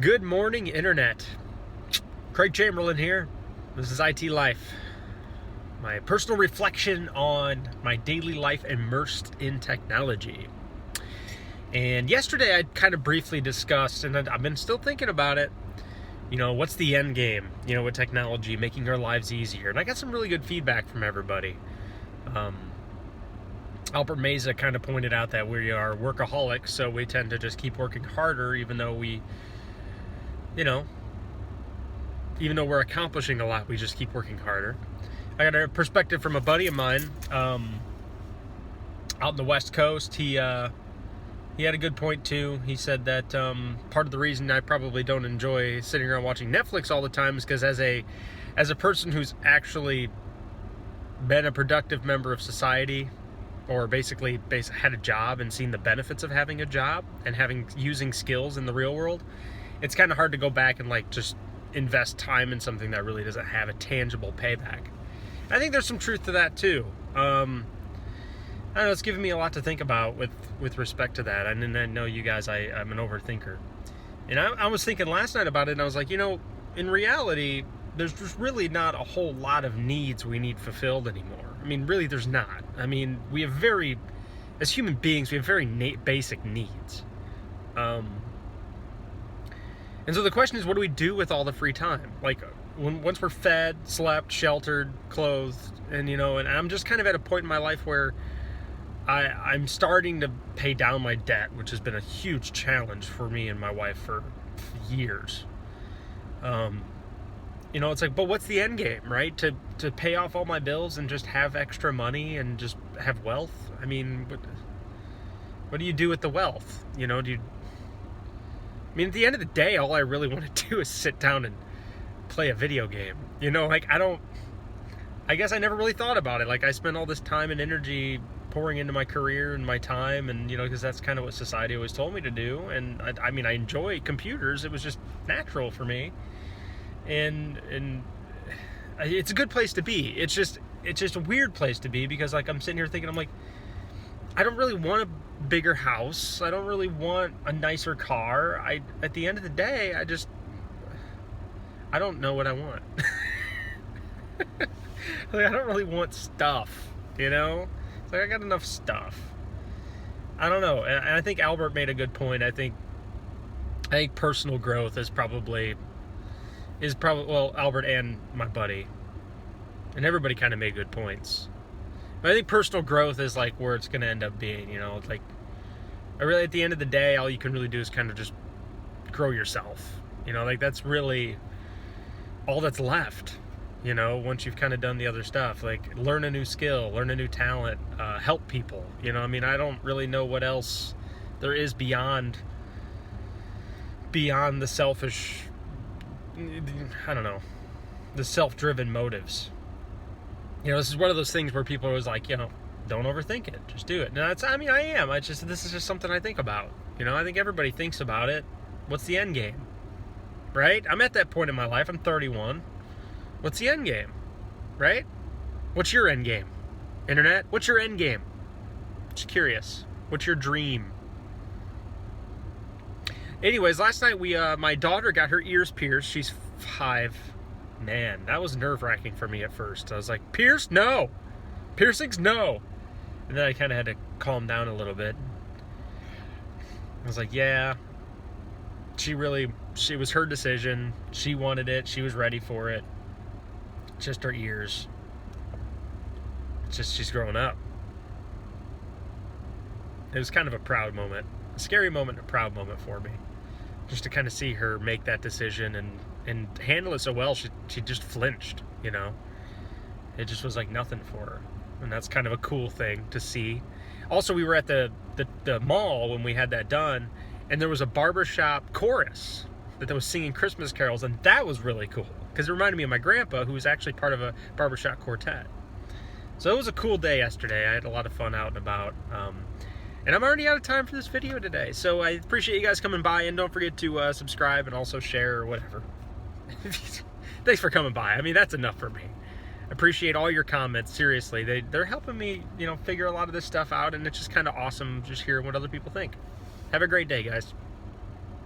Good morning, Internet. Craig Chamberlain here. This is IT Life. My personal reflection on my daily life immersed in technology. And yesterday I kind of briefly discussed, and I've been still thinking about it, what's the end game, with technology, making our lives easier. And I got some really good feedback from everybody. Albert Meza kind of pointed out that we are workaholics, so we tend to just keep working harder, even though we're accomplishing a lot, we just keep working harder. I got a perspective from a buddy of mine out in the West Coast. He had a good point too. He said that part of the reason I probably don't enjoy sitting around watching Netflix all the time is because as a person who's actually been a productive member of society, or basically had a job and seen the benefits of having a job and using skills in the real world, it's kind of hard to go back and just invest time in something that really doesn't have a tangible payback. I think there's some truth to that too. I don't know, it's given me a lot to think about with respect to that. And I know you guys, I'm an overthinker. And I was thinking last night about it, and I was like, in reality, there's just really not a whole lot of needs we need fulfilled anymore. I mean, really, there's not. I mean, as human beings, we have very basic needs. And so the question is, what do we do with all the free time? Once we're fed, slept, sheltered, clothed, and I'm just kind of at a point in my life where I'm starting to pay down my debt, which has been a huge challenge for me and my wife for years. It's like, but what's the end game, right? To pay off all my bills and just have extra money and just have wealth? I mean, what do you do with the wealth? At the end of the day, all I really want to do is sit down and play a video game. I guess I never really thought about it. I spent all this time and energy pouring into my career and my time, and, because that's kind of what society always told me to do. And I enjoy computers. It was just natural for me. And it's a good place to be. It's just a weird place to be because, I'm sitting here thinking, I don't really want a bigger house. I don't really want a nicer car. At the end of the day, I don't know what I want. I don't really want stuff, It's I got enough stuff. I don't know. And I think Albert made a good point. I think personal growth is probably Albert and my buddy, and everybody kind of made good points. But I think personal growth is where it's going to end up being, at the end of the day, all you can really do is kind of just grow yourself. That's really all that's left, once you've kind of done the other stuff. Learn a new skill, learn a new talent, help people. I don't really know what else there is beyond the selfish, I don't know, the self-driven motives. This is one of those things where people are always like, don't overthink it, just do it. Now, I am. This is just something I think about. I think everybody thinks about it. What's the end game? Right? I'm at that point in my life. I'm 31. What's the end game? Right? What's your end game? Internet, what's your end game? Just curious. What's your dream? Anyways, last night my daughter got her ears pierced. She's 5. Man, that was nerve-wracking for me at first. I was like, pierced? No. Piercings? No. And then I kind of had to calm down a little bit. I was like, yeah. It was her decision. She wanted it. She was ready for it. Just her ears. She's growing up. It was kind of a proud moment. A scary moment, a proud moment for me. Just to kind of see her make that decision and handle it so well. She just flinched, It just was like nothing for her. And that's kind of a cool thing to see. Also, we were at the mall when we had that done, and there was a barbershop chorus that was singing Christmas carols, and that was really cool because it reminded me of my grandpa, who was actually part of a barbershop quartet. So it was a cool day yesterday. I had a lot of fun out and about. And I'm already out of time for this video today. So I appreciate you guys coming by, and don't forget to subscribe and also share or whatever. Thanks for coming by. That's enough for me. I appreciate all your comments. Seriously, they're helping me, figure a lot of this stuff out, and it's just kind of awesome just hearing what other people think. Have a great day, guys.